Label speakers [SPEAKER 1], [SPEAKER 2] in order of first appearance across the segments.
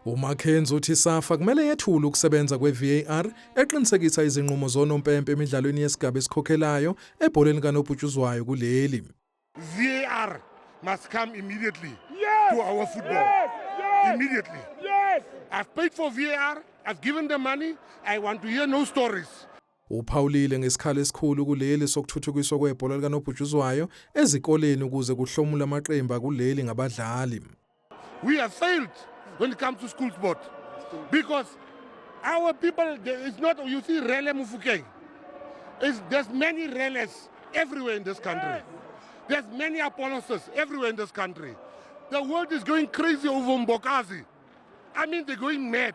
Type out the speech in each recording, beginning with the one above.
[SPEAKER 1] uMackenzie uthi SAFA kumele yethule ukusebenza kwe-VAR eqinisekisa izinqumo zonompempe emidlalweni yesigaba esikhokhelayo ebholeni kanobhutshuzwayo kuleli.
[SPEAKER 2] VAR must come immediately to our football. Immediately. I've paid for VAR, I've given the money, I want to hear no stories.
[SPEAKER 1] Uphawulile ngesikhala esikhulu kuleli sokuthuthukiswa kwebhola likanobhutshuzwayo ezikoleni ukuze kuhlomule amaqembu kuleli ngabadlali.
[SPEAKER 2] We have failed when it comes to school sport because our people, it's not, you see Rele Mufokeng, there's many Reles everywhere in this country. There's many Apollos everywhere in this country. The world is going crazy over Mbokazi. I mean, they're going mad.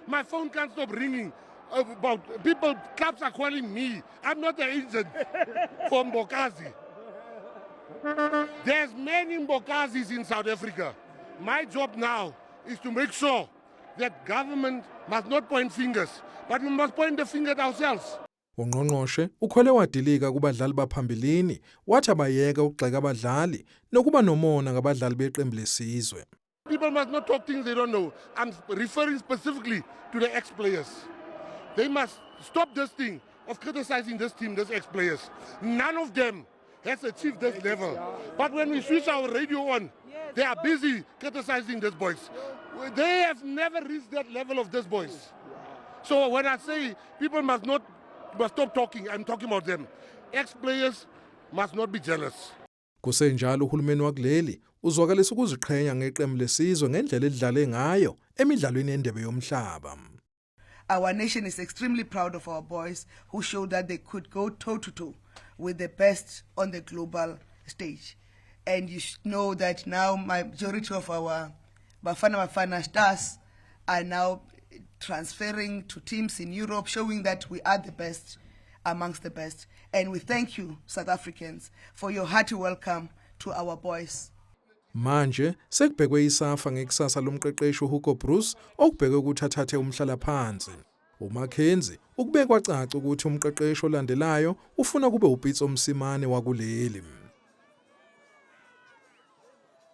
[SPEAKER 2] My phone can't stop ringing about people, clubs are calling me. I'm not the agent for Mbokazi. There's many Mbokazis in South Africa. My job now is to make sure that government must not point fingers, but we must point the finger at ourselves.
[SPEAKER 1] UNgqongqoshe ukhwele wadilika kubadlali baphambilini wathi abayeka ukugxeka abadlali nokuba nomona ngabadlali beqembu lesizwe.
[SPEAKER 2] People must not talk things they don't know. I'm referring specifically to the ex-players. They must stop this thing of criticizing this team, these ex-players. None of them has achieved this level. But when we switch our radio on, they are busy criticizing these boys. They have never reached that level of these boys. So when I say people must stop talking, I'm talking about them. Ex-players must not be jealous.
[SPEAKER 1] Kusenjalo uhulumeni wakuleli uzwakalisa ukuziqhenya ngeqembu lesizwe ngendlela edlale ngayo emidlalweni yendebe yomhlaba.
[SPEAKER 3] Our nation is extremely proud of our boys who showed that they could go toe-to-toe with the best on the global stage. And you know that now majority of our Bafana stars are now transferring to teams in Europe, showing that we are the best amongst the best. And we thank you, South Africans, for your hearty welcome to our boys.
[SPEAKER 1] Manje sekubhekwe iSAFA ngekusasa lomqeqeshi uHugo Broos okubhekwe ukuthi athathe umhlala phansi. uMackenzie ukubekwa caca ukuthi umqeqeshi olandelayo ufuna kube uPitso Msimane wakuleli.